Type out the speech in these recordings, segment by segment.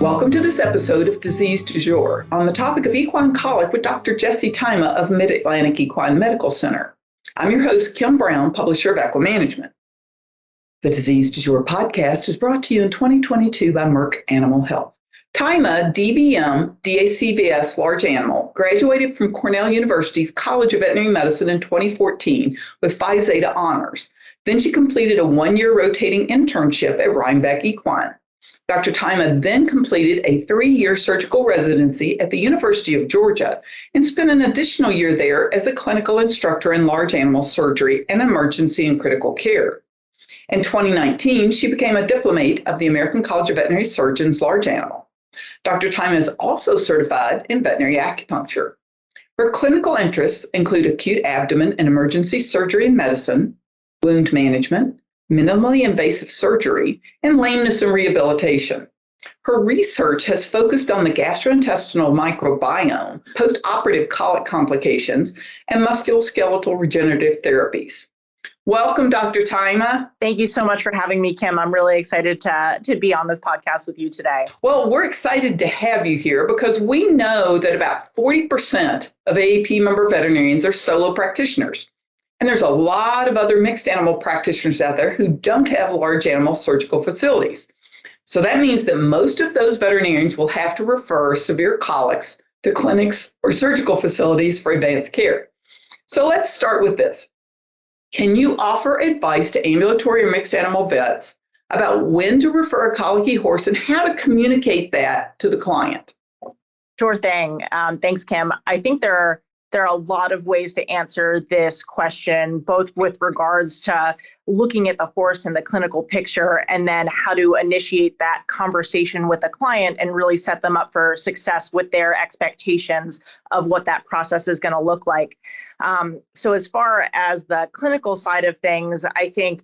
Welcome to this episode of Disease du Jour on the topic of equine colic with Dr. Jessie Tyma of Mid-Atlantic Equine Medical Center. I'm your host, Kim Brown, publisher of Equimanagement. The Disease du Jour podcast is brought to you in 2022 by Merck Animal Health. Tyma, DVM, DACVS Large Animal, graduated from Cornell University's College of Veterinary Medicine in 2014 with Phi Zeta honors. Then she completed a one-year rotating internship at Rhinebeck Equine. Dr. Tyma then completed a 3-year surgical residency at the University of Georgia and spent an additional year there as a clinical instructor in large animal surgery and emergency and critical care. In 2019, she became a diplomate of the American College of Veterinary Surgeons Large Animal. Dr. Tyma is also certified in veterinary acupuncture. Her clinical interests include acute abdomen and emergency surgery and medicine, wound management, minimally invasive surgery, and lameness and rehabilitation. Her research has focused on the gastrointestinal microbiome, postoperative colic complications, and musculoskeletal regenerative therapies. Welcome, Dr. Tyma. Thank you so much for having me, Kim. I'm really excited to be on this podcast with you today. Well, we're excited to have you here because we know that about 40% of AAP member veterinarians are solo practitioners. And there's a lot of other mixed animal practitioners out there who don't have large animal surgical facilities. So that means that most of those veterinarians will have to refer severe colics to clinics or surgical facilities for advanced care. So let's start with this. Can you offer advice to ambulatory or mixed animal vets about when to refer a colicky horse and how to communicate that to the client? Sure thing. Thanks, Kim. I think there are a lot of ways to answer this question, both with regards to looking at the horse and the clinical picture, and then how to initiate that conversation with the client and really set them up for success with their expectations of what that process is going to look like. So as far as the clinical side of things, I think,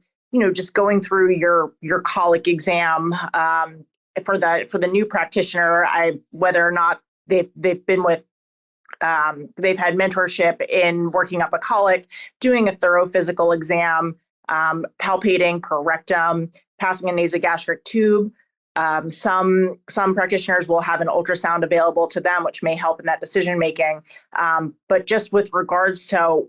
just going through your colic exam for the new practitioner, whether or not they've been with they've had mentorship in working up a colic, doing a thorough physical exam, palpating per rectum, passing a nasogastric tube. Some practitioners will have an ultrasound available to them, which may help in that decision making. But just with regards to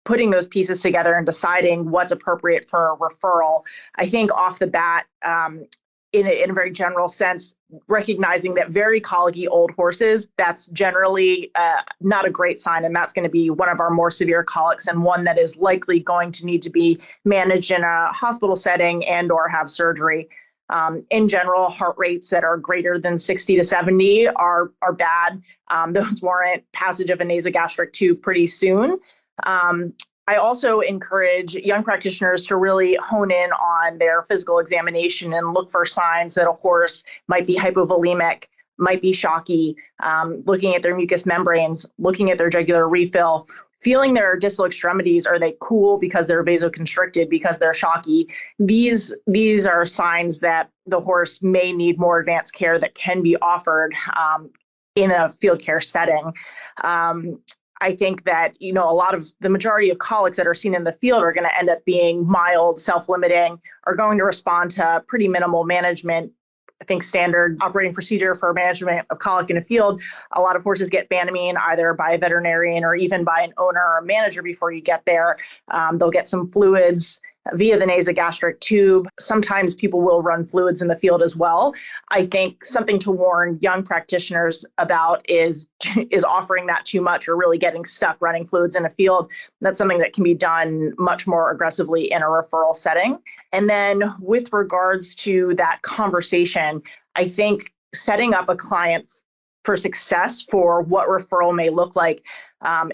putting those pieces together and deciding what's appropriate for a referral, I think off the bat, in a very general sense, recognizing that very colicky old horses, that's generally not a great sign. And that's going to be one of our more severe colics and one that is likely going to need to be managed in a hospital setting and or have surgery. In general, heart rates that are greater than 60 to 70 are bad. Those warrant passage of a nasogastric tube pretty soon. I also encourage young practitioners to really hone in on their physical examination and look for signs that a horse might be hypovolemic, might be shocky, looking at their mucous membranes, looking at their jugular refill, feeling their distal extremities. Are they cool because they're vasoconstricted, because they're shocky? These are signs that the horse may need more advanced care that can be offered in a field care setting. I think that, the majority of colics that are seen in the field are going to end up being mild, self-limiting, are going to respond to pretty minimal management. I think standard operating procedure for management of colic in a field, a lot of horses get Banamine either by a veterinarian or even by an owner or manager before you get there. They'll get some fluids via the nasogastric tube. Sometimes people will run fluids in the field as well. I think something to warn young practitioners about is offering that too much or really getting stuck running fluids in a field. That's something that can be done much more aggressively in a referral setting. And then with regards to that conversation, I think setting up a client for success for what referral may look like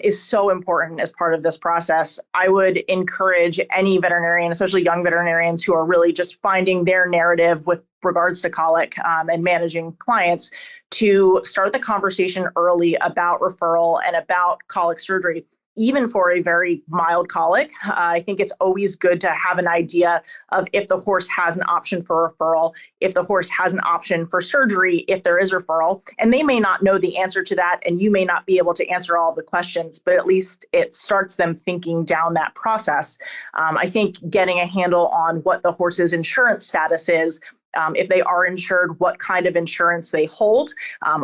is so important as part of this process. I would encourage any veterinarian, especially young veterinarians who are really just finding their narrative with regards to colic and managing clients, to start the conversation early about referral and about colic surgery. Even for a very mild colic, I think it's always good to have an idea of if the horse has an option for referral, if the horse has an option for surgery, if there is referral. And they may not know the answer to that, and you may not be able to answer all of the questions, but at least it starts them thinking down that process. I think getting a handle on what the horse's insurance status is If they are insured, what kind of insurance they hold.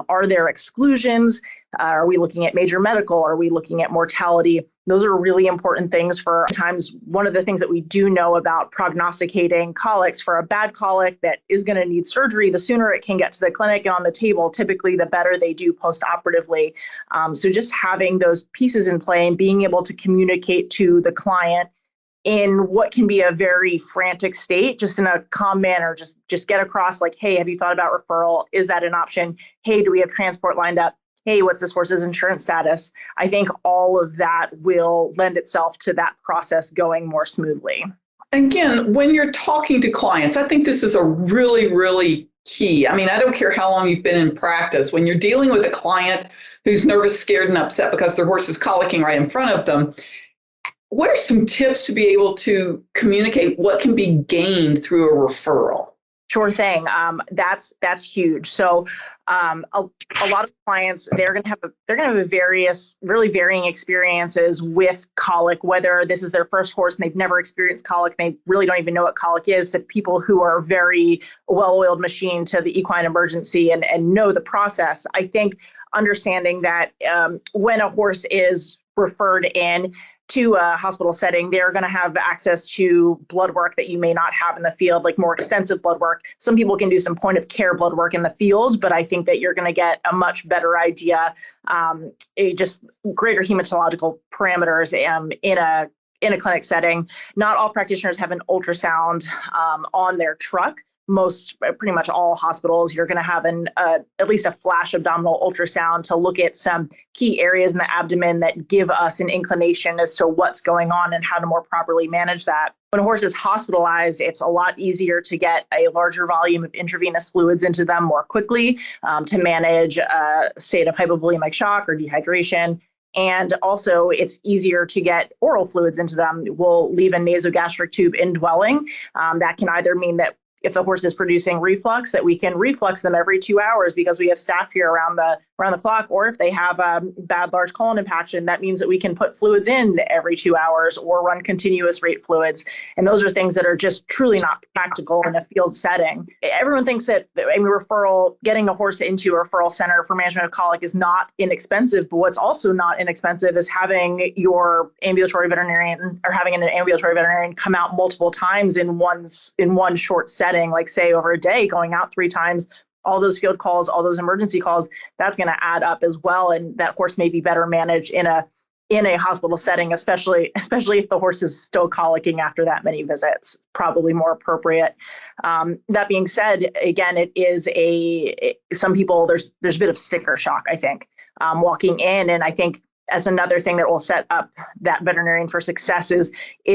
Are there exclusions? Are we looking at major medical? Are we looking at mortality? Those are really important things for times. One of the things that we do know about prognosticating colics, for a bad colic that is going to need surgery, the sooner it can get to the clinic and on the table, typically the better they do postoperatively. So just having those pieces in play and being able to communicate to the client in what can be a very frantic state, just in a calm manner, just get across like, hey, have you thought about referral? Is that an option? Hey, do we have transport lined up? Hey, what's this horse's insurance status? I think all of that will lend itself to that process going more smoothly. Again, when you're talking to clients, I think this is a really, really key. I mean, I don't care how long you've been in practice. When you're dealing with a client who's nervous, scared, and upset because their horse is colicking right in front of them, what are some tips to be able to communicate what can be gained through a referral? Sure thing. That's huge. So a lot of clients, they're going to have various really varying experiences with colic, whether this is their first horse and they've never experienced colic, they really don't even know what colic is, to people who are very well-oiled machine to the equine emergency and know the process. I think understanding that when a horse is referred in to a hospital setting, they're going to have access to blood work that you may not have in the field, like more extensive blood work. Some people can do some point of care blood work in the field, but I think that you're going to get a much better idea, just greater hematological parameters in a clinic setting. Not all practitioners have an ultrasound on their truck. Pretty much all hospitals, you're going to have at least a flash abdominal ultrasound to look at some key areas in the abdomen that give us an inclination as to what's going on and how to more properly manage that. When a horse is hospitalized, it's a lot easier to get a larger volume of intravenous fluids into them more quickly to manage a state of hypovolemic shock or dehydration. And also, it's easier to get oral fluids into them. We'll leave a nasogastric tube indwelling. That can either mean that if the horse is producing reflux, that we can reflux them every 2 hours because we have staff here around the clock, or if they have a bad large colon impaction, that means that we can put fluids in every 2 hours or run continuous rate fluids. And those are things that are just truly not practical in a field setting. Everyone thinks that getting a horse into a referral center for management of colic is not inexpensive, but what's also not inexpensive is having your ambulatory veterinarian or having an ambulatory veterinarian come out multiple times in one short setting, like say over a day, going out 3 times. All those field calls, all those emergency calls, that's going to add up as well. And that horse may be better managed in a hospital setting, especially if the horse is still colicking after that many visits, probably more appropriate. That being said, again, it is some people, there's a bit of sticker shock, I think, walking in. And I think as another thing that will set up that veterinarian for success is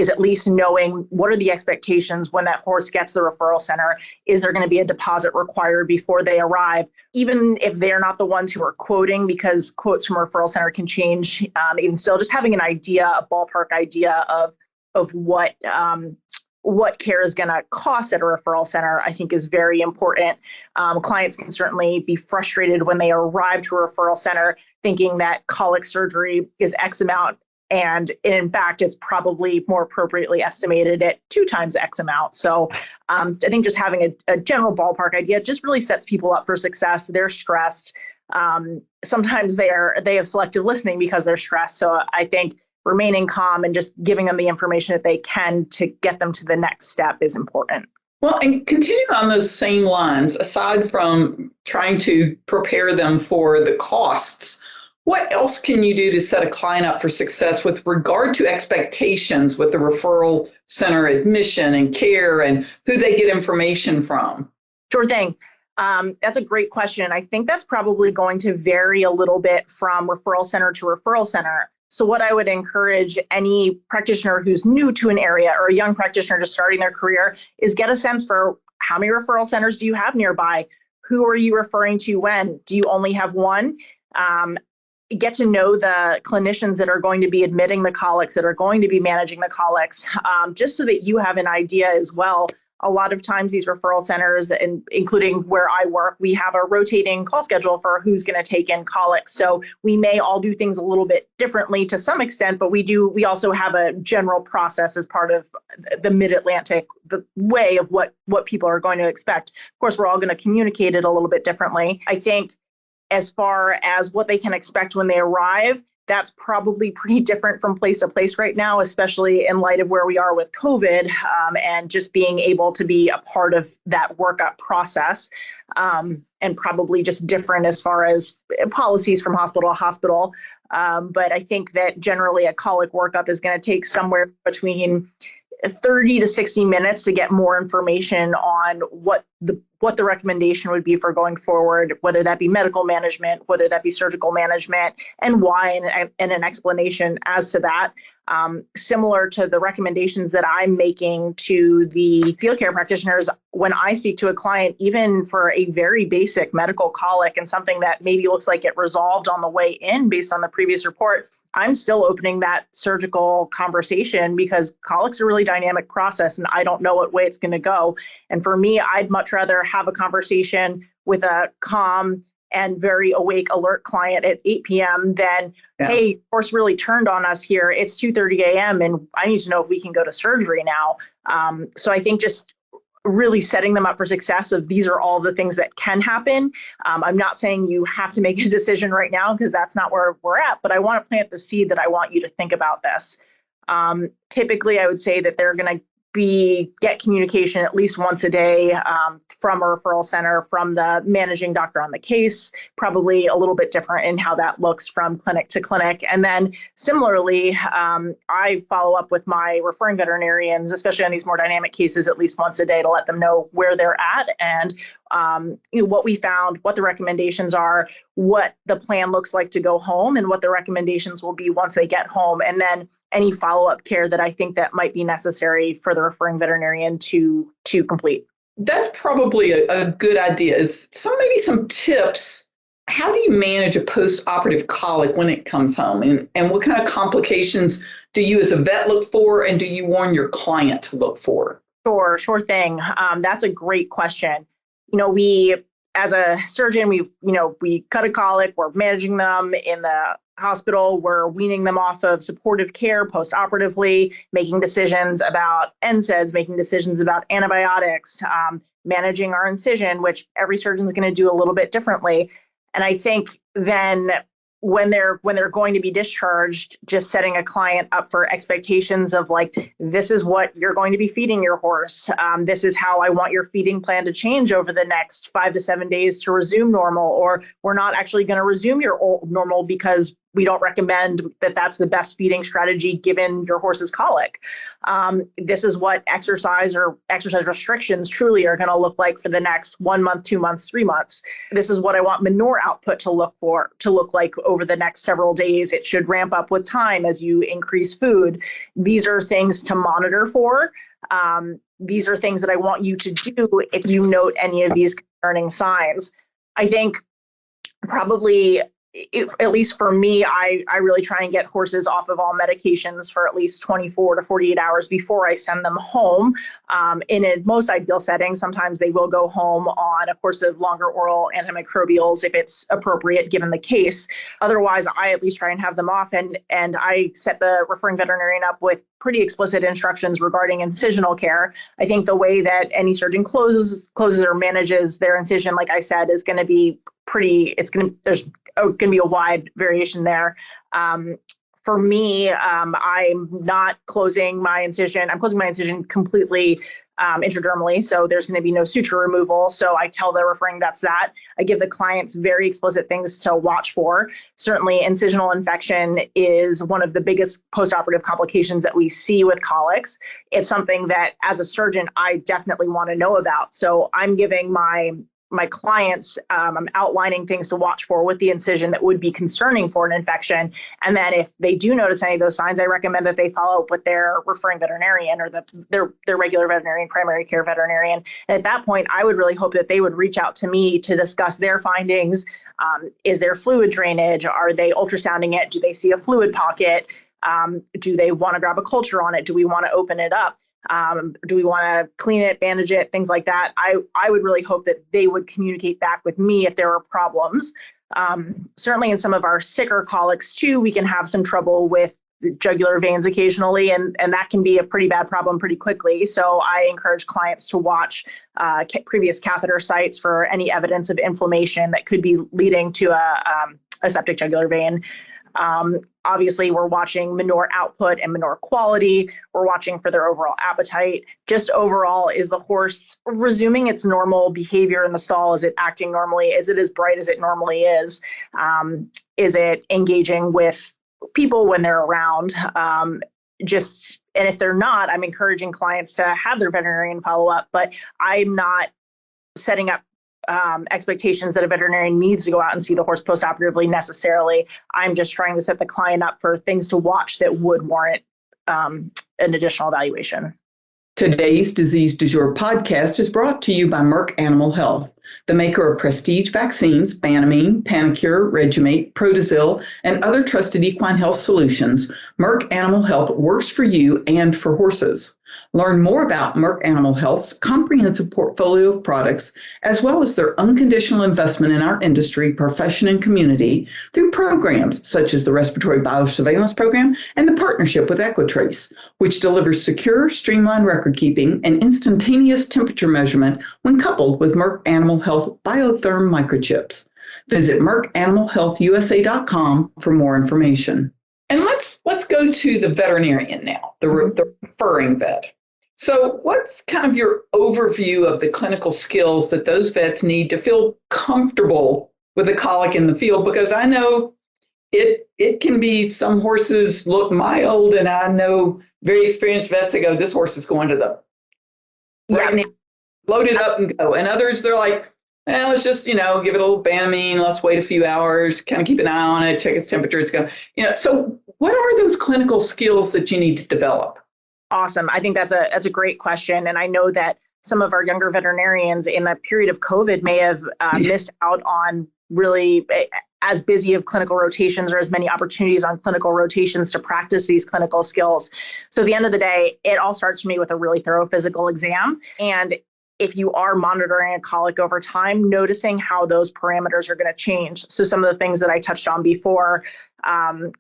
at least knowing what are the expectations when that horse gets to the referral center. Is there going to be a deposit required before they arrive? Even if they're not the ones who are quoting, because quotes from a referral center can change, even still, just having an idea, a ballpark idea of what care is going to cost at a referral center, I think is very important. Clients can certainly be frustrated when they arrive to a referral center thinking that colic surgery is X amount. And in fact, it's probably more appropriately estimated at 2 times X amount. So I think just having a general ballpark idea just really sets people up for success. They're stressed. Sometimes they have selective listening because they're stressed. So I think remaining calm and just giving them the information that they can to get them to the next step is important. Well, and continuing on those same lines, aside from trying to prepare them for the costs, what else can you do to set a client up for success with regard to expectations with the referral center admission and care and who they get information from? Sure thing. That's a great question. I think that's probably going to vary a little bit from referral center to referral center. So what I would encourage any practitioner who's new to an area or a young practitioner just starting their career is get a sense for how many referral centers do you have nearby? Who are you referring to when? Do you only have one? Get to know the clinicians that are going to be admitting the colics, that are going to be managing the colics, just so that you have an idea as well a lot of times these referral centers, and including where I work, we have a rotating call schedule for who's going to take in colic. So we may all do things a little bit differently to some extent, but we also have a general process as part of the Mid-Atlantic, the way of what people are going to expect. Of course, we're all going to communicate it a little bit differently. I think as far as what they can expect when they arrive, that's probably pretty different from place to place right now, especially in light of where we are with COVID, and just being able to be a part of that workup process, and probably just different as far as policies from hospital to hospital. But I think that generally a colic workup is going to take somewhere between 30 to 60 minutes to get more information on what the recommendation would be for going forward, whether that be medical management, whether that be surgical management, and why, and an explanation as to that. Similar to the recommendations that I'm making to the field care practitioners when I speak to a client, even for a very basic medical colic and something that maybe looks like it resolved on the way in based on the previous report, I'm still opening that surgical conversation because colic's a really dynamic process and I don't know what way it's going to go. And for me, I'd much rather have a conversation with a calm and very awake, alert client at 8 p.m. than, hey, horse really turned on us here. It's 2:30 a.m. and I need to know if we can go to surgery now. So I think just really setting them up for success of these are all the things that can happen. I'm not saying you have to make a decision right now because that's not where we're at, but I want to plant the seed that I want you to think about this. Typically, I would say that they're going to get communication at least once a day from a referral center, from the managing doctor on the case, probably a little bit different in how that looks from clinic to clinic. And then similarly, I follow up with my referring veterinarians, especially on these more dynamic cases, at least once a day to let them know where they're at and what we found, what the recommendations are, what the plan looks like to go home, and what the recommendations will be once they get home, and then any follow-up care that I think that might be necessary for the referring veterinarian to complete. That's probably a good idea. Maybe some tips. How do you manage a post-operative colic when it comes home? And what kind of complications do you as a vet look for, and do you warn your client to look for? Sure thing. That's a great question. We, as a surgeon, we cut a colic, we're managing them in the hospital, we're weaning them off of supportive care post-operatively, making decisions about NSAIDs, making decisions about antibiotics, managing our incision, which every surgeon is going to do a little bit differently. And I think then when they're going to be discharged, just setting a client up for expectations of like, this is what you're going to be feeding your horse. This is how I want your feeding plan to change over the next 5 to 7 days to resume normal, or we're not actually going to resume your old normal because we don't recommend that that's the best feeding strategy given your horse's colic. This is what exercise restrictions truly are going to look like for the next 1 month, 2 months, 3 months. This is what I want manure output to look like over the next several days. It should ramp up with time as you increase food. These are things to monitor for. These are things that I want you to do if you note any of these concerning signs. I think probably, at least for me, I really try and get horses off of all medications for at least 24 to 48 hours before I send them home. In a most ideal setting, sometimes they will go home on a course of longer oral antimicrobials if it's appropriate given the case. Otherwise, I at least try and have them off, and I set the referring veterinarian up with pretty explicit instructions regarding incisional care. I think the way that any surgeon closes or manages their incision, like I said, is going to be there's going to be a wide variation there. For me, I'm not closing my incision. I'm closing my incision completely intradermally, so there's going to be no suture removal. So I tell the referring vets that. I give the clients very explicit things to watch for. Certainly, incisional infection is one of the biggest postoperative complications that we see with colics. It's something that, as a surgeon, I definitely want to know about. So I'm giving my clients, I'm outlining things to watch for with the incision that would be concerning for an infection. And then if they do notice any of those signs, I recommend that they follow up with their referring veterinarian or their regular veterinarian, primary care veterinarian. And at that point, I would really hope that they would reach out to me to discuss their findings. Is there fluid drainage? Are they ultrasounding it? Do they see a fluid pocket? Do they want to grab a culture on it? Do we want to open it up? Do we want to clean it, bandage it, things like that? I would really hope that they would communicate back with me if there are problems. Certainly in some of our sicker colics too, we can have some trouble with jugular veins occasionally, and that can be a pretty bad problem pretty quickly. So I encourage clients to watch previous catheter sites for any evidence of inflammation that could be leading to a septic jugular vein. Obviously, we're watching manure output and manure quality. We're watching for their overall appetite. Just overall, is the horse resuming its normal behavior in the stall? Is it acting normally? Is it as bright as it normally is? Is it engaging with people when they're around? And if they're not, I'm encouraging clients to have their veterinarian follow up, but I'm not setting up expectations that a veterinarian needs to go out and see the horse postoperatively necessarily. I'm just trying to set the client up for things to watch that would warrant an additional evaluation. Today's Disease du Jour podcast is brought to you by Merck Animal Health, the maker of prestige vaccines, Banamine, Panacur, Regimate, Protozil, and other trusted equine health solutions. Merck Animal Health works for you and for horses. Learn more about Merck Animal Health's comprehensive portfolio of products, as well as their unconditional investment in our industry, profession, and community through programs such as the Respiratory Biosurveillance Program and the partnership with Equitrace, which delivers secure, streamlined record keeping and instantaneous temperature measurement when coupled with Merck Animal Health Biotherm microchips. Visit merckanimalhealthusa.com for more information. And let's go to the veterinarian now, the referring vet. So what's kind of your overview of the clinical skills that those vets need to feel comfortable with a colic in the field? Because I know it can be some horses look mild, and I know very experienced vets that go, this horse is going to the right now, load it up and go. And others, they're like, let's just, give it a little Banamine, let's wait a few hours, kind of keep an eye on it, check its temperature, it's going to, so what are those clinical skills that you need to develop? Awesome. I think that's a great question. And I know that some of our younger veterinarians in the period of COVID may have missed out on really as busy of clinical rotations or as many opportunities on clinical rotations to practice these clinical skills. So at the end of the day, it all starts for me with a really thorough physical exam. And if you are monitoring a colic over time, noticing how those parameters are going to change. So some of the things that I touched on before,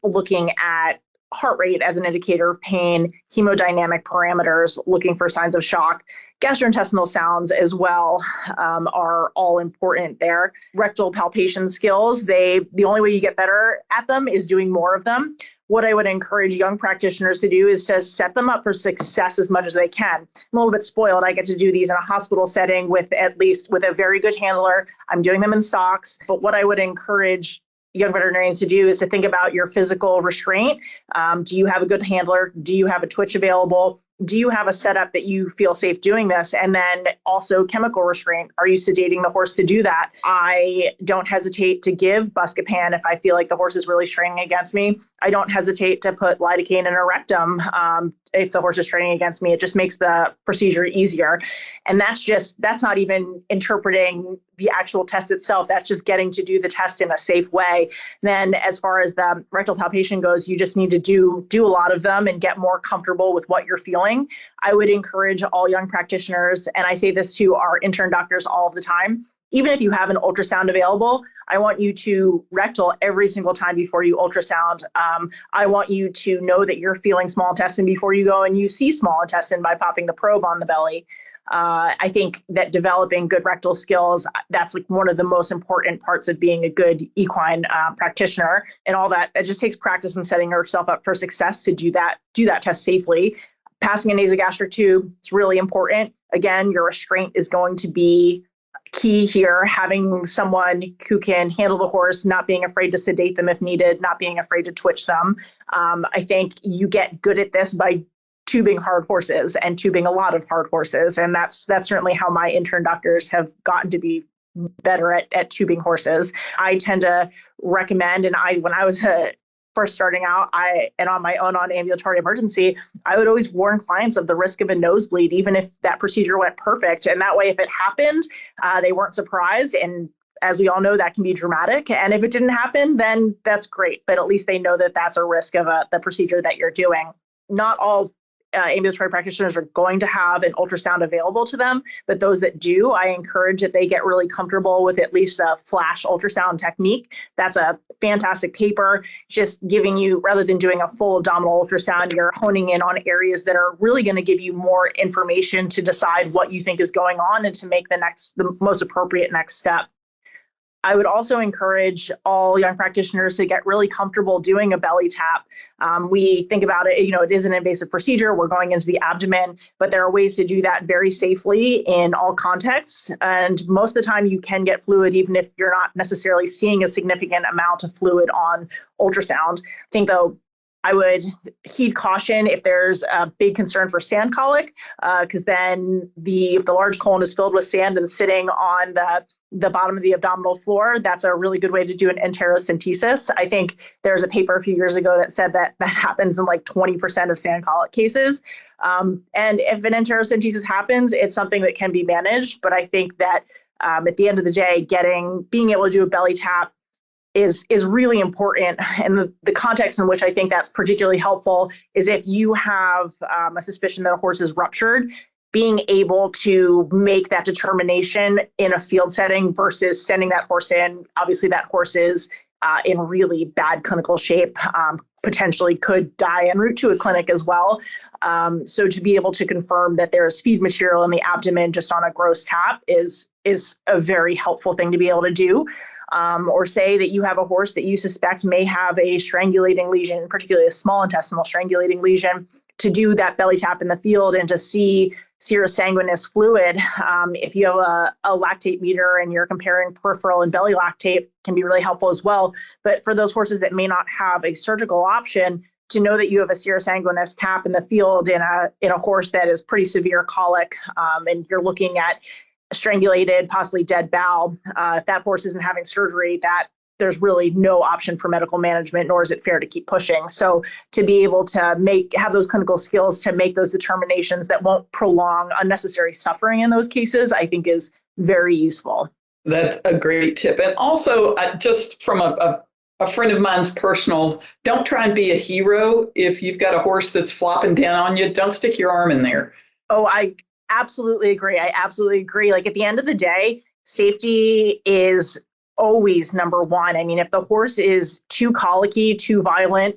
looking at heart rate as an indicator of pain, hemodynamic parameters, looking for signs of shock, gastrointestinal sounds as well are all important there. Rectal palpation skills, the only way you get better at them is doing more of them. What I would encourage young practitioners to do is to set them up for success as much as they can. I'm a little bit spoiled. I get to do these in a hospital setting with a very good handler. I'm doing them in stocks. But what I would encourage young veterinarians to do is to think about your physical restraint. Do you have a good handler? Do you have a twitch available? Do you have a setup that you feel safe doing this? And then also chemical restraint. Are you sedating the horse to do that? I don't hesitate to give Buscopan if I feel like the horse is really straining against me. I don't hesitate to put lidocaine in a rectum if the horse is straining against me. It just makes the procedure easier. And that's not even interpreting the actual test itself. That's just getting to do the test in a safe way. Then as far as the rectal palpation goes, you just need to do a lot of them and get more comfortable with what you're feeling. I would encourage all young practitioners, and I say this to our intern doctors all the time, even if you have an ultrasound available, I want you to rectal every single time before you ultrasound. I want you to know that you're feeling small intestine before you go and you see small intestine by popping the probe on the belly. I think that developing good rectal skills, that's like one of the most important parts of being a good equine practitioner, and all that. It just takes practice and setting yourself up for success to do that test safely. Passing a nasogastric tube is really important. Again, your restraint is going to be key here. Having someone who can handle the horse, not being afraid to sedate them if needed, not being afraid to twitch them. I think you get good at this by tubing hard horses and tubing a lot of hard horses. And that's certainly how my intern doctors have gotten to be better at tubing horses. I tend to recommend, and when I was first starting out, and on my own on ambulatory emergency, I would always warn clients of the risk of a nosebleed, even if that procedure went perfect. And that way, if it happened, they weren't surprised. And as we all know, that can be dramatic. And if it didn't happen, then that's great. But at least they know that that's a risk of the procedure that you're doing. Not all ambulatory practitioners are going to have an ultrasound available to them, but those that do, I encourage that they get really comfortable with at least a flash ultrasound technique. That's a fantastic paper, just giving you, rather than doing a full abdominal ultrasound, you're honing in on areas that are really going to give you more information to decide what you think is going on and to make the most appropriate next step. I would also encourage all young practitioners to get really comfortable doing a belly tap. We think about it, it is an invasive procedure. We're going into the abdomen, but there are ways to do that very safely in all contexts. And most of the time you can get fluid, even if you're not necessarily seeing a significant amount of fluid on ultrasound. I think though, I would heed caution if there's a big concern for sand colic, because then if the large colon is filled with sand and sitting on the bottom of the abdominal floor, that's a really good way to do an enterocentesis. I think there's a paper a few years ago that said that happens in like 20% of sand colic cases. And if an enterocentesis happens, it's something that can be managed. But I think that at the end of the day, being able to do a belly tap is really important. And the context in which I think that's particularly helpful is if you have a suspicion that a horse is ruptured, being able to make that determination in a field setting versus sending that horse in. Obviously, that horse is in really bad clinical shape, potentially could die en route to a clinic as well. So to be able to confirm that there is feed material in the abdomen just on a gross tap is a very helpful thing to be able to do. Or say that you have a horse that you suspect may have a strangulating lesion, particularly a small intestinal strangulating lesion, to do that belly tap in the field and to see serosanguinous fluid. If you have a lactate meter and you're comparing peripheral and belly lactate, can be really helpful as well. But for those horses that may not have a surgical option, to know that you have a serosanguinous tap in the field in a horse that is pretty severe colic, and you're looking at strangulated, possibly dead bowel, if that horse isn't having surgery, that there's really no option for medical management, nor is it fair to keep pushing. So to be able to have those clinical skills to make those determinations that won't prolong unnecessary suffering in those cases, I think is very useful. That's a great tip. And also, just from a friend of mine's personal, don't try and be a hero. If you've got a horse that's flopping down on you, don't stick your arm in there. Oh, I absolutely agree. Like at the end of the day, safety is always number one. I mean, if the horse is too colicky, too violent,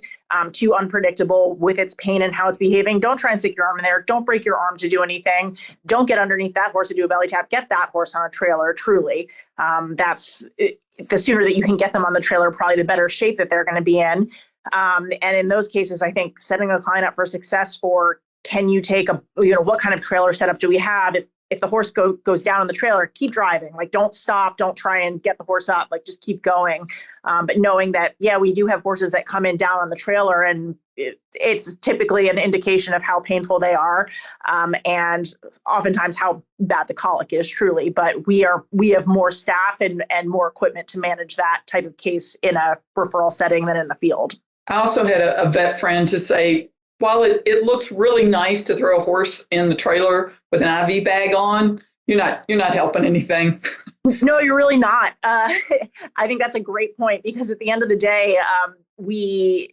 too unpredictable with its pain and how it's behaving, don't try and stick your arm in there. Don't break your arm to do anything. Don't get underneath that horse to do a belly tap. Get that horse on a trailer, truly. The sooner that you can get them on the trailer, probably the better shape that they're going to be in. And in those cases, I think setting a client up for success for, can you take what kind of trailer setup do we have? If the horse goes down on the trailer, keep driving. Like, don't stop. Don't try and get the horse up. Like, just keep going. But knowing that, we do have horses that come in down on the trailer, and it's typically an indication of how painful they are, and oftentimes how bad the colic is, truly. But we have more staff and more equipment to manage that type of case in a referral setting than in the field. I also had a vet friend to say, while it looks really nice to throw a horse in the trailer with an IV bag on, you're not helping anything. No, you're really not. I think that's a great point, because at the end of the day, the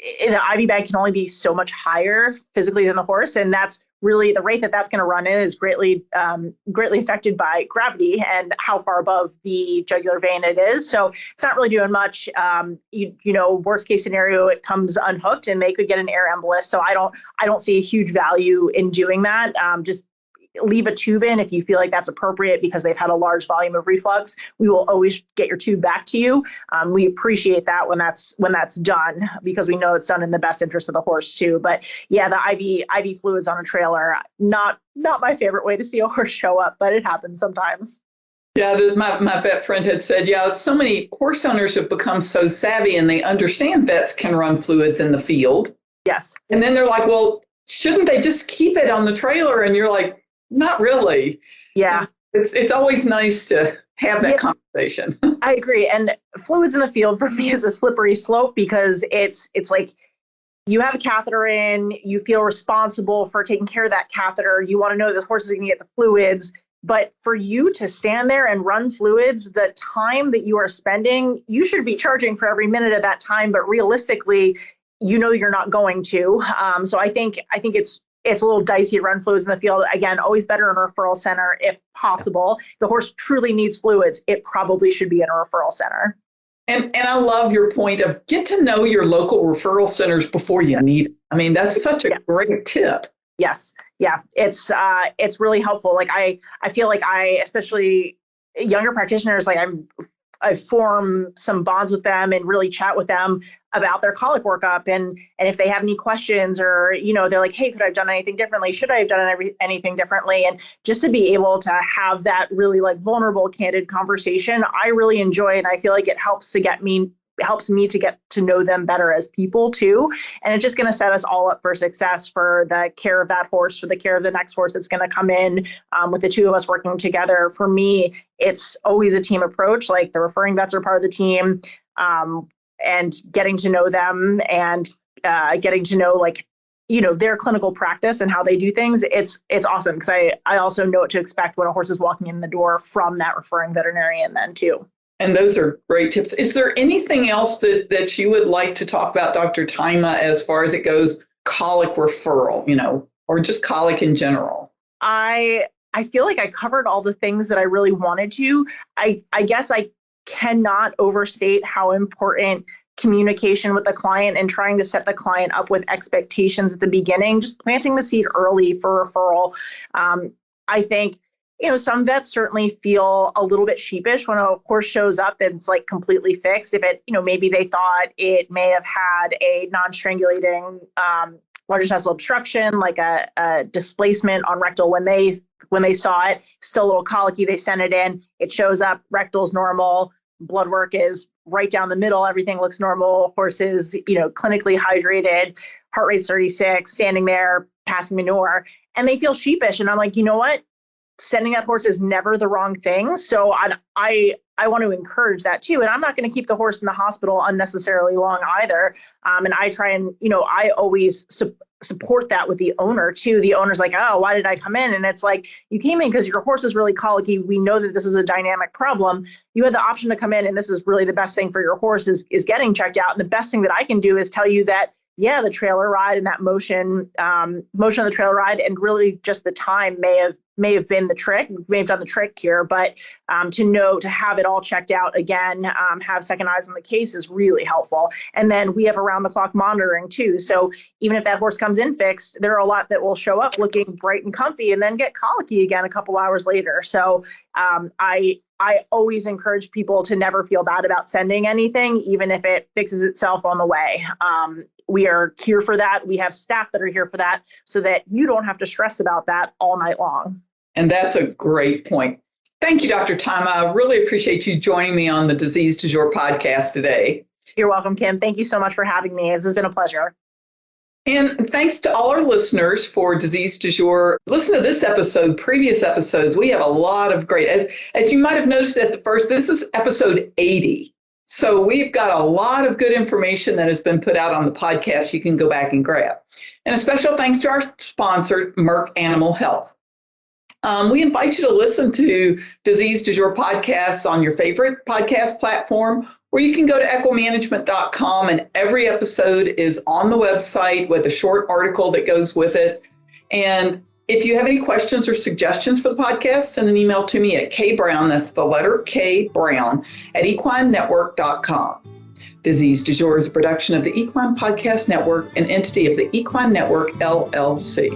IV bag can only be so much higher physically than the horse, and that's really the rate that's going to run in is greatly affected by gravity and how far above the jugular vein it is. So it's not really doing much. Worst case scenario, it comes unhooked and they could get an air embolus. So I don't see a huge value in doing that. Just leave a tube in if you feel like that's appropriate, because they've had a large volume of reflux. We will always get your tube back to you. We appreciate that when that's done, because we know it's done in the best interest of the horse too. But yeah, the IV fluids on a trailer, not my favorite way to see a horse show up, but it happens sometimes. Yeah, my vet friend had said, so many horse owners have become so savvy and they understand vets can run fluids in the field. Yes. And then they're like, well, shouldn't they just keep it on the trailer? And you're like, not really. Yeah. It's always nice to have that conversation. I agree. And fluids in the field for me is a slippery slope, because it's like you have a catheter in, you feel responsible for taking care of that catheter. You want to know the horse is going to get the fluids. But for you to stand there and run fluids, the time that you are spending, you should be charging for every minute of that time. But realistically, you're not going to. So I think it's a little dicey to run fluids in the field. Again, always better in a referral center if possible. If the horse truly needs fluids, it probably should be in a referral center. And I love your point of get to know your local referral centers before you need it. I mean, that's such a great tip. Yes. Yeah. It's really helpful. Like I feel like especially younger practitioners, like I form some bonds with them and really chat with them about their colic workup. And if they have any questions or, they're like, hey, could I have done anything differently? Should I have done anything differently? And just to be able to have that really like vulnerable, candid conversation, I really enjoy. And I feel like it helps me to get to know them better as people too. And it's just going to set us all up for success for the care of that horse, for the care of the next horse that's going to come in with the two of us working together. For me, it's always a team approach. Like the referring vets are part of the team, and getting to know them and getting to know their clinical practice and how they do things. It's awesome because I also know what to expect when a horse is walking in the door from that referring veterinarian then too. And those are great tips. Is there anything else that you would like to talk about, Dr. Tyma, as far as it goes, colic referral, or just colic in general? I feel like I covered all the things that I really wanted to. I guess I cannot overstate how important communication with the client and trying to set the client up with expectations at the beginning, just planting the seed early for referral. I think some vets certainly feel a little bit sheepish when a horse shows up and it's like completely fixed. If it, maybe they thought it may have had a non-strangulating large intestinal obstruction, like a displacement on rectal when they saw it, still a little colicky, they sent it in, it shows up, rectal's normal, blood work is right down the middle, everything looks normal, horse is, clinically hydrated, heart rate's 36, standing there, passing manure, and they feel sheepish. And I'm like, you know what? Sending that horse is never the wrong thing. So I want to encourage that too. And I'm not going to keep the horse in the hospital unnecessarily long either. And I try and, I always support that with the owner too. The owner's like, oh, why did I come in? And it's like, you came in because your horse is really colicky. We know that this is a dynamic problem. You had the option to come in and this is really the best thing for your horse is getting checked out. And the best thing that I can do is tell you that the trailer ride and that motion of the trailer ride and really just the time may have been the trick, may have done the trick here, but to have it all checked out again, have second eyes on the case is really helpful. And then we have around the clock monitoring too. So even if that horse comes in fixed, there are a lot that will show up looking bright and comfy and then get colicky again a couple hours later. So I always encourage people to never feel bad about sending anything, even if it fixes itself on the way. We are here for that. We have staff that are here for that so that you don't have to stress about that all night long. And that's a great point. Thank you, Dr. Tyma. I really appreciate you joining me on the Disease du Jour podcast today. You're welcome, Kim. Thank you so much for having me. This has been a pleasure. And thanks to all our listeners for Disease du Jour. Listen to this episode, previous episodes. We have a lot of great, as you might have noticed at the first, this is episode 80. So we've got a lot of good information that has been put out on the podcast you can go back and grab. And a special thanks to our sponsor, Merck Animal Health. We invite you to listen to Disease du Jour podcasts on your favorite podcast platform, or you can go to equimanagement.com and every episode is on the website with a short article that goes with it. And if you have any questions or suggestions for the podcast, send an email to me at kbrown, that's the letter K Brown, at equinenetwork.com. Disease du Jour is a production of the Equine Podcast Network, an entity of the Equine Network, LLC.